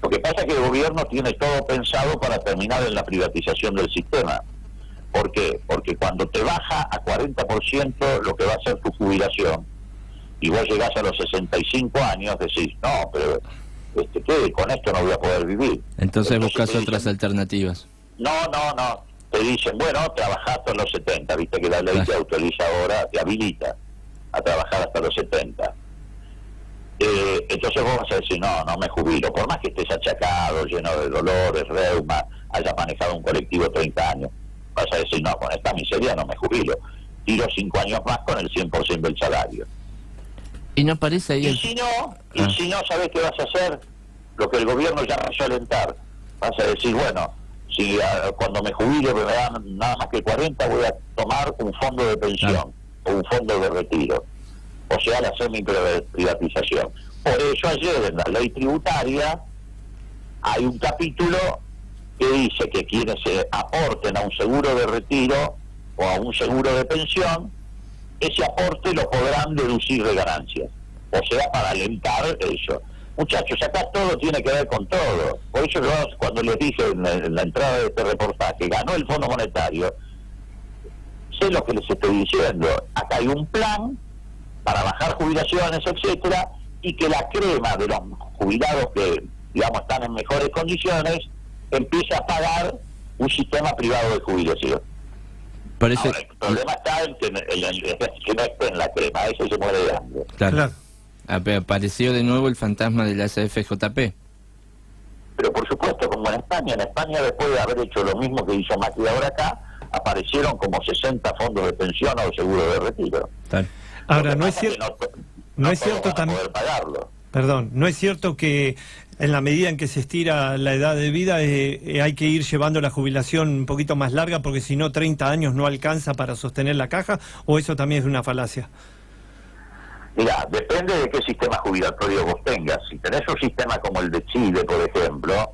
Lo que pasa es que el gobierno tiene todo pensado para terminar en la privatización del sistema. ¿Por qué? Porque cuando te baja a 40% lo que va a ser tu jubilación, y vos llegás a los 65 años, decís, no, pero ¿qué? Con esto no voy a poder vivir. Entonces buscas otras alternativas. No. Te dicen, bueno, trabajás hasta los 70, viste que la ley te autoriza ahora, te habilita a trabajar hasta los 70. Entonces vos vas a decir, no me jubilo, por más que estés achacado, lleno de dolores, reuma, hayas manejado un colectivo 30 años, vas a decir, no, con esta miseria no me jubilo, tiro 5 años más con el 100% del salario. ¿Y no parece ahí? Y si no, ¿sabés qué vas a hacer? Lo que el gobierno ya empezó a alentar, vas a decir, bueno, si cuando me jubile me dan nada más que 40, voy a tomar un fondo de pensión o un fondo de retiro. O sea, la semi-privatización. Por eso ayer en la ley tributaria hay un capítulo que dice que quienes se aporten a un seguro de retiro o a un seguro de pensión, ese aporte lo podrán deducir de ganancias. O sea, para alentar eso. Muchachos, acá todo tiene que ver con todo. Por eso yo, cuando les dije en la entrada de este reportaje, ganó el Fondo Monetario, sé lo que les estoy diciendo. Acá hay un plan para bajar jubilaciones, etcétera, y que la crema de los jubilados que, digamos, están en mejores condiciones, empiece a pagar un sistema privado de jubilación. Parece... Ahora, el problema está en que no esté en la crema, eso se muere de hambre. Claro. Apareció de nuevo el fantasma de la SFJP. Pero por supuesto, como en España después de haber hecho lo mismo que hizo Macri ahora acá, aparecieron como 60 fondos de pensión o seguro de retiro. Claro. Ahora, no es cierto, no es cierto también. Perdón, no es cierto que en la medida en que se estira la edad de vida hay que ir llevando la jubilación un poquito más larga, porque si no 30 años no alcanza para sostener la caja, o eso también es una falacia. Mira, depende de qué sistema jubilatorio vos tengas. Si tenés un sistema como el de Chile, por ejemplo,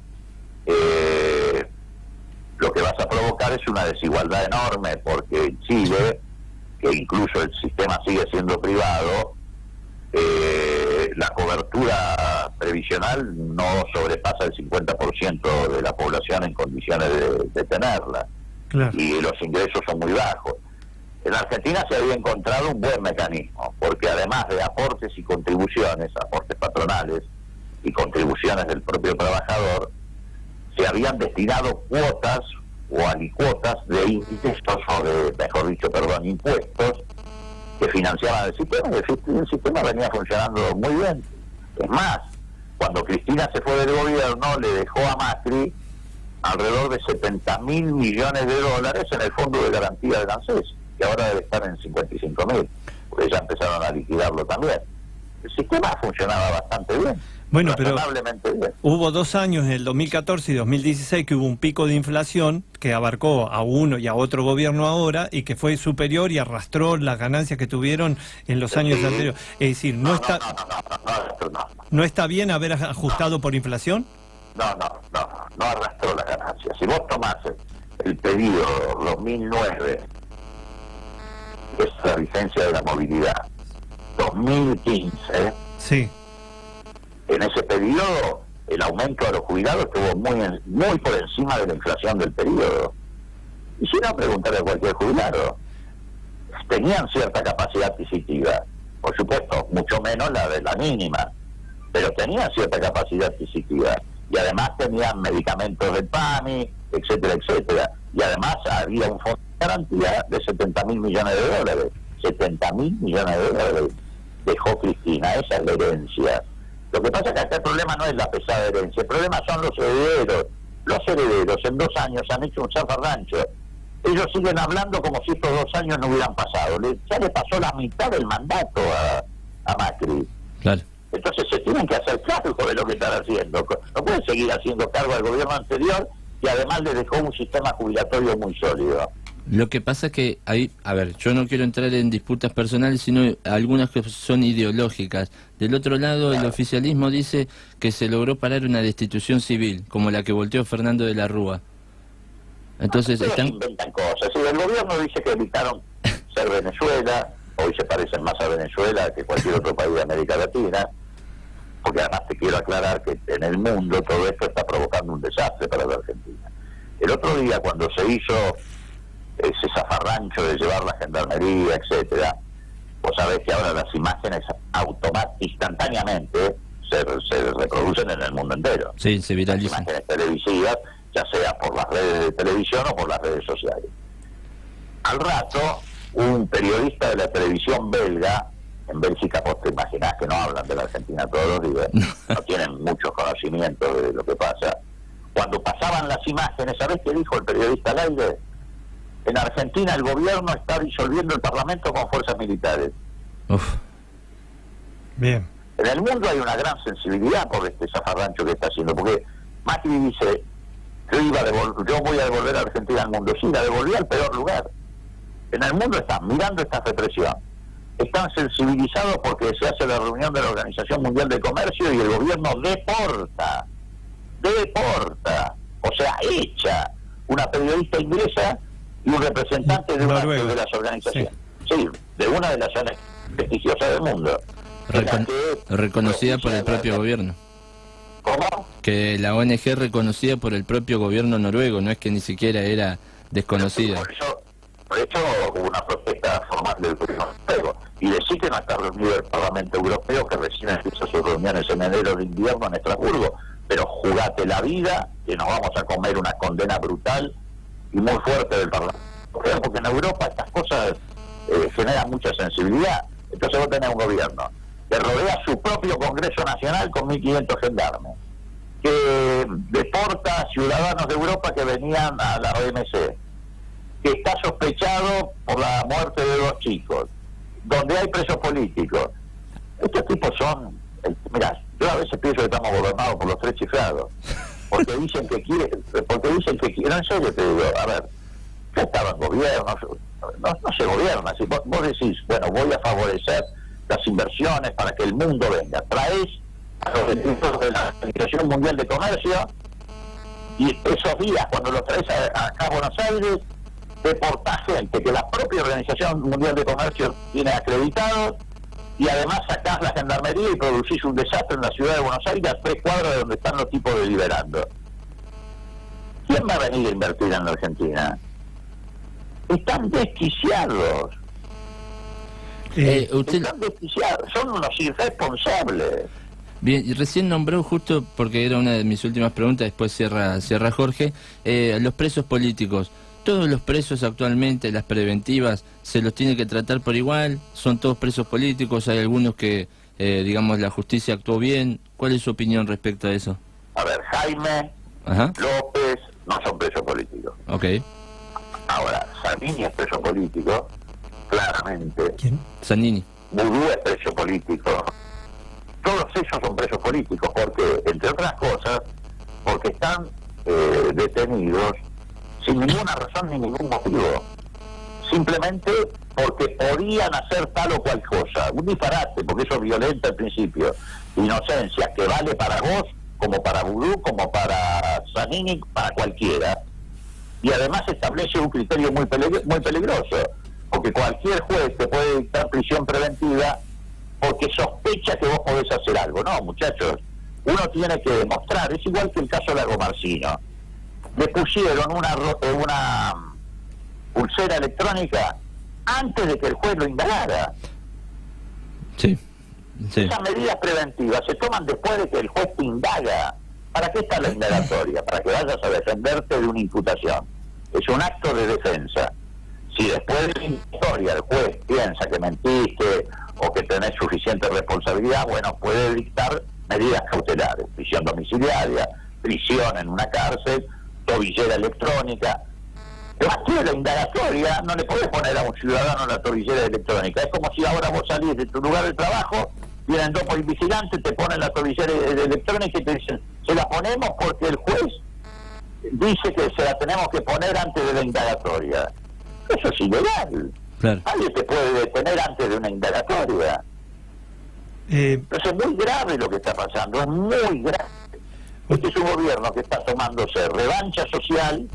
lo que vas a provocar es una desigualdad enorme, porque en Chile, que incluso el sistema sigue siendo privado, la cobertura previsional no sobrepasa el 50% de la población en condiciones de tenerla. Claro. Y los ingresos son muy bajos. En Argentina se había encontrado un buen mecanismo, porque además de aportes y contribuciones, aportes patronales y contribuciones del propio trabajador, se habían destinado cuotas o alicuotas de impuestos, impuestos que financiaban el sistema, y el sistema venía funcionando muy bien. Es más, cuando Cristina se fue del gobierno, le dejó a Macri alrededor de 70.000 millones de dólares en el Fondo de Garantía de ANSES, que ahora debe estar en 55.000, porque ya empezaron a liquidarlo también. El sistema funcionaba bastante bien. Bueno, pero bien. Hubo 2 años, en el 2014 y 2016, que hubo un pico de inflación que abarcó a uno y a otro gobierno ahora, y que fue superior y arrastró las ganancias que tuvieron en los años anteriores. Es decir, no está bien haber ajustado por inflación. No arrastró las ganancias. Si vos tomás el periodo 2009, que es la vigencia de la movilidad, 2015, sí. En ese periodo el aumento a los jubilados estuvo muy por encima de la inflación del periodo. Y si no, preguntarle a cualquier jubilado. Tenían cierta capacidad adquisitiva, por supuesto, mucho menos la de la mínima, pero tenían cierta capacidad adquisitiva. Y además tenían medicamentos del PAMI, etcétera, etcétera. Y además había un fondo de garantía de 70.000 millones de dólares. 70.000 millones de dólares dejó Cristina, esa es la herencia. Lo que pasa es que acá el problema no es la pesada herencia, el problema son los herederos. Los herederos en 2 años han hecho un zafarrancho. Ellos siguen hablando como si estos 2 años no hubieran pasado. Ya le pasó la mitad del mandato a Macri. Claro. Entonces se tienen que hacer cargo de lo que están haciendo. No pueden seguir haciendo cargo al gobierno anterior, que además le dejó un sistema jubilatorio muy sólido. Lo que pasa es que hay, a ver, yo no quiero entrar en disputas personales, sino algunas que son ideológicas. Del otro lado, el oficialismo dice que se logró parar una destitución civil, como la que volteó Fernando de la Rúa. Entonces están... inventan cosas. Sí, el gobierno dice que evitaron ser Venezuela, hoy se parecen más a Venezuela que cualquier otro país de América Latina, porque además te quiero aclarar que en el mundo todo esto está provocando un desastre para la Argentina. El otro día, cuando se hizo ese zafarrancho de llevar la gendarmería, etcétera, vos sabés que ahora las imágenes instantáneamente se reproducen en el mundo entero. Sí, se viralizan. Las imágenes televisivas, ya sea por las redes de televisión o por las redes sociales. Al rato, un periodista de la televisión belga, en Bélgica, vos te imaginás que no hablan de la Argentina todos los días, no tienen muchos conocimientos de lo que pasa. Cuando pasaban las imágenes, ¿sabés qué dijo el periodista al aire? En Argentina el gobierno está disolviendo el Parlamento con fuerzas militares. Uf. Bien. En el mundo hay una gran sensibilidad por este zafarrancho que está haciendo, porque Macri dice, yo voy a devolver a Argentina al mundo. Sí, la devolvió al peor lugar. En el mundo están mirando esta represión. Están sensibilizados porque se hace la reunión de la Organización Mundial de Comercio y el gobierno deporta, o sea, echa una periodista inglesa y un representante de una de las organizaciones, sí, de una de las zonas prestigiosas del mundo. Reconocida por el propio gobierno. ¿Cómo? Que la ONG reconocida por el propio gobierno noruego, no es que ni siquiera era desconocida. Por eso hubo una protesta formal del gobierno noruego. Y decir que no está reunido el Parlamento Europeo, que recién empieza sus reuniones en enero de invierno en Estrasburgo. Pero jugate la vida, que nos vamos a comer una condena brutal y muy fuerte del Parlamento Europeo, porque en Europa estas cosas generan mucha sensibilidad. Entonces vos tenés un gobierno que rodea su propio Congreso Nacional con 1.500 gendarmes, que deporta a ciudadanos de Europa que venían a la OMC, que está sospechado por la muerte de 2 chicos, donde hay presos políticos. Estos tipos son... Mirá, yo a veces pienso que estamos gobernados por los 3 chiflados, porque dicen que quieren, en serio te digo, a ver, yo estaba en gobierno, no se gobierna, si vos decís, bueno, voy a favorecer las inversiones para que el mundo venga, traes a los delegados de la Organización Mundial de Comercio y esos días cuando los traes acá a Buenos Aires, deportás gente que la propia Organización Mundial de Comercio tiene acreditados, y además sacás la gendarmería y producís un desastre en la ciudad de Buenos Aires a 3 cuadras de donde están los tipos deliberando. ¿Quién va a venir a invertir en la Argentina? Están desquiciados. Están desquiciados, son unos irresponsables. Bien, y recién nombró, justo porque era una de mis últimas preguntas, después cierra Jorge, los presos políticos. ¿Todos los presos actualmente, las preventivas, se los tiene que tratar por igual? ¿Son todos presos políticos? ¿Hay algunos que, digamos, la justicia actuó bien? ¿Cuál es su opinión respecto a eso? A ver, Jaime, López no son presos políticos. Ok. Ahora, Zanini es preso político, claramente. ¿Quién? Zanini. Vudú es preso político. Todos ellos son presos políticos porque, entre otras cosas, porque están detenidos sin ninguna razón ni ningún motivo, simplemente porque podían hacer tal o cual cosa, un disparate, porque eso violenta al principio, inocencia que vale para vos, como para Vudú, como para Zanini, para cualquiera, y además establece un criterio muy peligroso, porque cualquier juez te puede dictar prisión preventiva porque sospecha que vos podés hacer algo. No, muchachos, uno tiene que demostrar, es igual que el caso de Lagomarcino. Le pusieron una pulsera electrónica antes de que el juez lo indagara. Sí. Sí. Esas medidas preventivas se toman después de que el juez te indaga. ¿Para qué está la indagatoria? Para que vayas a defenderte de una imputación. Es un acto de defensa. Si después de la indagatoria el juez piensa que mentiste o que tenés suficiente responsabilidad, bueno, puede dictar medidas cautelares, prisión domiciliaria, prisión en una cárcel, tobillera electrónica. Pero aquí de la indagatoria no le podés poner a un ciudadano la tobillera electrónica. Es como si ahora vos salís de tu lugar de trabajo, vienen dos vigilantes, te ponen la tobillera electrónica y te dicen, se la ponemos porque el juez dice que se la tenemos que poner antes de la indagatoria. Eso es ilegal. Claro. Nadie te puede detener antes de una indagatoria. Entonces es muy grave lo que está pasando, es muy grave. Este es un gobierno que está tomándose revancha social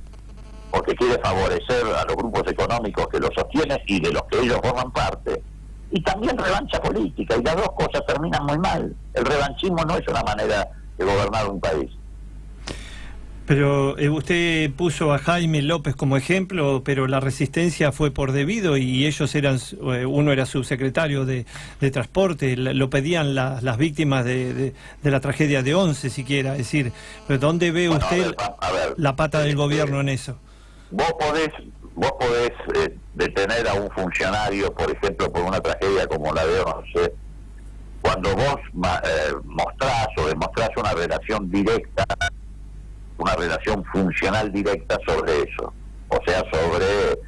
porque quiere favorecer a los grupos económicos que lo sostienen y de los que ellos forman parte, y también revancha política, y las dos cosas terminan muy mal. El revanchismo no es una manera de gobernar un país. Pero usted puso a Jaime López como ejemplo, pero la resistencia fue por debido y ellos eran, uno era subsecretario de Transporte, lo pedían las víctimas de la tragedia de Once siquiera. Es decir, ¿dónde ve usted a ver, la pata del gobierno en eso? Vos podés detener a un funcionario, por ejemplo, por una tragedia como la de Once, cuando vos mostrás o demostrás una relación directa, una relación funcional directa sobre eso, o sea, sobre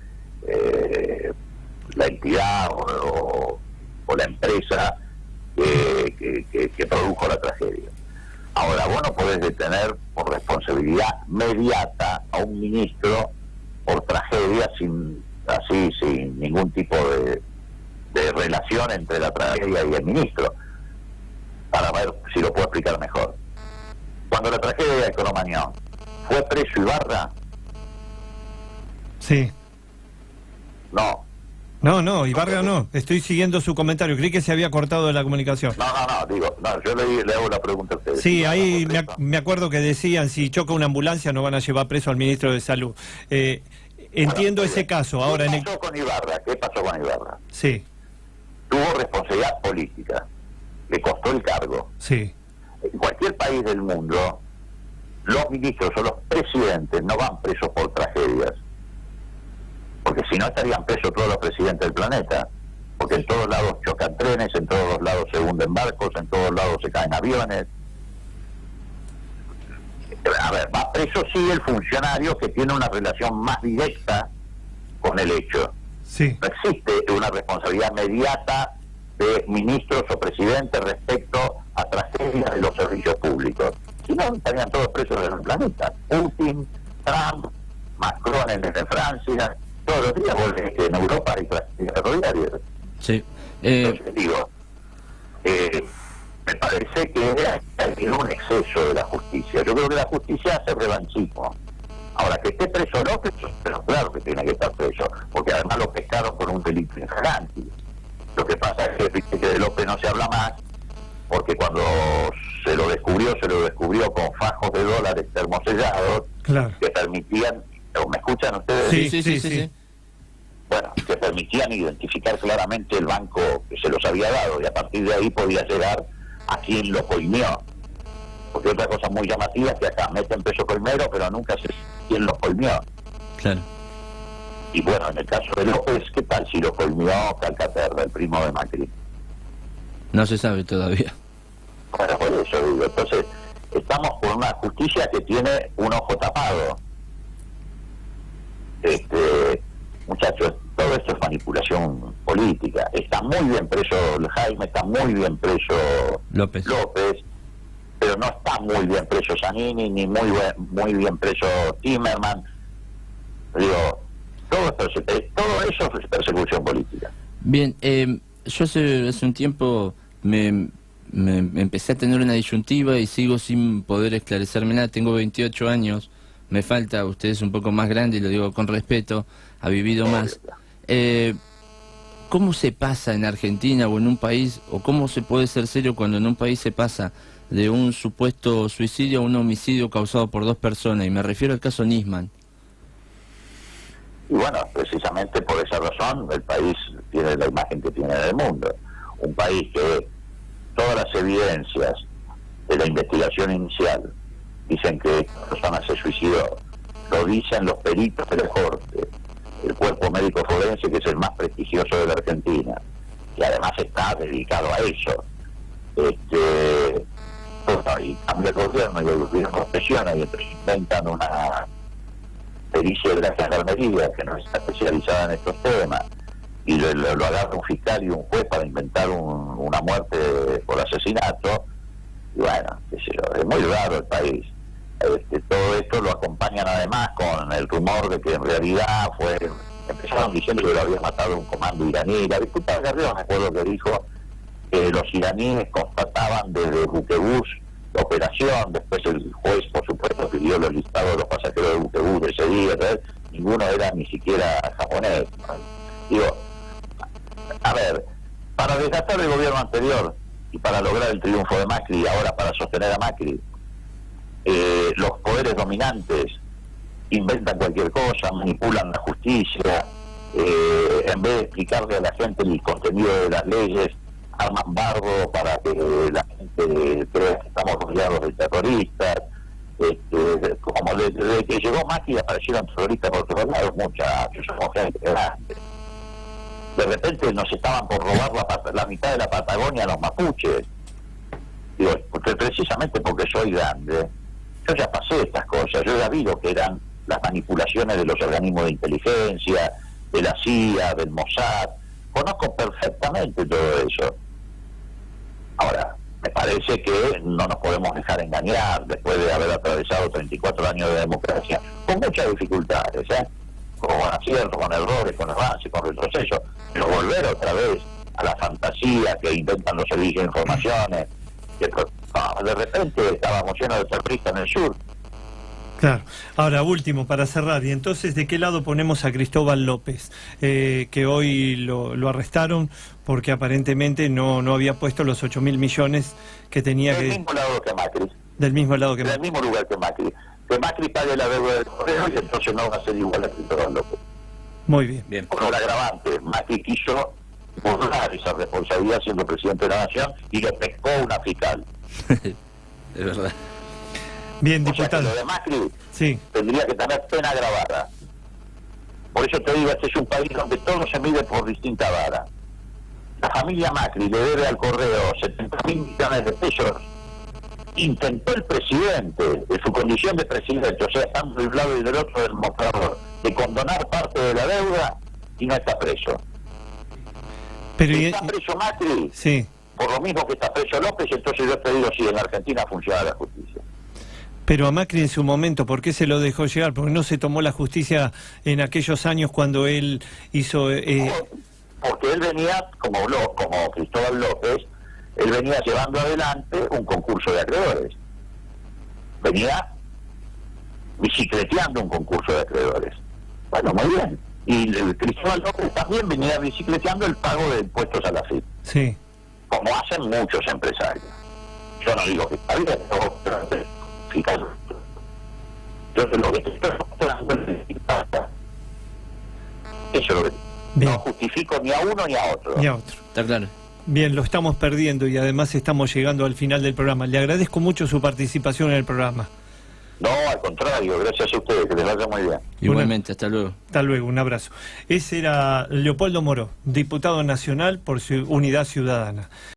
la entidad o la empresa que produjo la tragedia. Ahora, vos no podés detener por responsabilidad mediata a un ministro por tragedia sin ningún tipo de relación entre la tragedia y el ministro. Para ver si lo puedo explicar mejor. Cuando la tragedia de Cromañón, ¿fue preso Ibarra? Sí. No. No, Ibarra no. Estoy siguiendo su comentario. Creí que se había cortado de la comunicación. Yo le hago la pregunta a ustedes. Sí, ahí me acuerdo que decían, si choca una ambulancia no van a llevar preso al ministro de Salud. Entiendo ese caso. Ahora ¿Qué pasó con Ibarra? Sí. Tuvo responsabilidad política. Le costó el cargo. Sí. En cualquier país del mundo, los ministros o los presidentes no van presos por tragedias, porque si no estarían presos todos los presidentes del planeta, porque en todos lados chocan trenes, en todos lados se hunden barcos, en todos lados se caen aviones. A ver, va preso sí el funcionario que tiene una relación más directa con el hecho. Sí. No existe una responsabilidad inmediata de ministros o presidentes respecto a tragedias de los servicios públicos. Si no, estarían todos presos en el planeta. Putin, Trump, Macron en Francia, todos los días vuelven en Europa hay tragedias ferroviarias. Sí. Entonces digo, me parece que hay un exceso de la justicia. Yo creo que la justicia hace revanchismo. Ahora, que esté preso López, pero claro que tiene que estar preso, porque además lo pescaron por un delito infragante. Lo que pasa es que de López no se habla más, porque cuando se lo descubrió con fajos de dólares termosellados, Claro. que permitían, ¿me escuchan ustedes? Sí. Bueno, que permitían identificar claramente el banco que se los había dado, y a partir de ahí podía llegar a quien lo coimió. Porque otra cosa muy llamativa es que acá meten preso coimero, pero nunca se quién lo coimió. Claro. Y bueno, en el caso de López, ¿qué tal si lo coimió Calcaterra, el primo de Macri? No se sabe todavía. Bueno, por eso digo. Entonces, estamos con una justicia que tiene un ojo tapado. Muchachos, todo esto es manipulación política. Está muy bien preso Jaime, está muy bien preso López, pero no está muy bien preso Zanini, ni muy bien preso Timerman. Digo, todo eso es persecución política. Bien, yo hace un tiempo me empecé a tener una disyuntiva y sigo sin poder esclarecerme nada. Tengo 28 años, me falta, usted es un poco más grande y lo digo con respeto, ha vivido más. ¿Cómo se pasa en Argentina o en un país, o cómo se puede ser serio cuando en un país se pasa de un supuesto suicidio a un homicidio causado por dos personas? Y me refiero al caso Nisman. Y bueno, precisamente por esa razón el país tiene la imagen que tiene en el mundo. Un país que todas las evidencias de la investigación inicial dicen que esta persona se suicidó, lo dicen los peritos de la Corte, el cuerpo médico forense, que es el más prestigioso de la Argentina, y además está dedicado a eso. Bueno, y cambia el gobierno y el gobierno presiona y entonces inventan una pericia de la gendarmería que no está especializada en estos temas y lo agarra un fiscal y un juez para inventar una muerte por asesinato. Y bueno, qué sé yo, es muy raro el país. Todo esto lo acompañan además con el rumor de que en realidad empezaron diciendo que lo había matado un comando iraní. La diputada Garrido, me acuerdo que dijo que los iraníes constataban desde Buquebús la operación, después el juez por supuesto pidió los listados de los pasajeros de Buquebús de ese día, ¿sabes? Ninguno era ni siquiera japonés. Digo, a ver, para desgastar el gobierno anterior y para lograr el triunfo de Macri y ahora para sostener a Macri, los poderes dominantes inventan cualquier cosa, manipulan la justicia, en vez de explicarle a la gente el contenido de las leyes, arman bardo para que la gente crea que estamos rodeados de terroristas. Como desde que llegó Macri aparecieron terroristas por todos lados, muchachos, somos gente grande. De repente nos estaban por robar la mitad de la Patagonia a los mapuches. Digo, precisamente porque soy grande, yo ya pasé estas cosas, yo ya vi lo que eran las manipulaciones de los organismos de inteligencia, de la CIA, del Mossad, conozco perfectamente todo eso. Ahora, me parece que no nos podemos dejar engañar después de haber atravesado 34 años de democracia, con muchas dificultades, con aciertos, con errores, con avances, con retrocesos, pero volver otra vez a la fantasía que inventan los servicios de informaciones, que de repente estábamos llenos de terroristas en el sur. Claro. Ahora, último, para cerrar, y entonces, ¿de qué lado ponemos a Cristóbal López? Que hoy lo arrestaron porque aparentemente no había puesto los 8.000 millones que tenía Del mismo lado que Macri. Del mismo lado que Macri. Del mismo lugar que Macri. Que Macri pague la deuda del correo y entonces no va a ser igual a Cristóbal López. Muy bien. Bien. Con el agravante, Macri quiso burlar esa responsabilidad siendo presidente de la Nación y le pescó una fiscal. Es verdad. Bien, o sea diputado. que lo de Macri sí. tendría que tener pena agravada. Por eso te digo, este es un país donde todo se mide por distinta vara. La familia Macri le debe al correo 70.000 millones de pesos. Intentó el presidente, en su condición de presidente, o sea, estando de un lado y del otro del mostrador, de condonar parte de la deuda y no está preso. Pero ¿Está preso Macri? Sí. Por lo mismo que está preso López, entonces yo te digo, sí, en Argentina funciona la justicia. Pero a Macri en su momento, ¿por qué se lo dejó llegar? Porque no se tomó la justicia en aquellos años cuando él hizo... Porque él venía, como Cristóbal López, él venía llevando adelante un concurso de acreedores. Venía bicicleteando un concurso de acreedores. Bueno, muy bien. Y Cristóbal López también venía bicicleteando el pago de impuestos a la FIP. Sí. Como hacen muchos empresarios. Yo no digo que está bien, pero entonces lo que eso es lo que bien. No justifico ni a uno ni a otro. Ni a otro. Está claro. Bien, lo estamos perdiendo y además estamos llegando al final del programa. Le agradezco mucho su participación en el programa. No, al contrario, gracias a ustedes, que les vaya muy bien. Igualmente, hasta luego. Hasta luego, un abrazo. Ese era Leopoldo Moró, diputado nacional por su Unidad Ciudadana.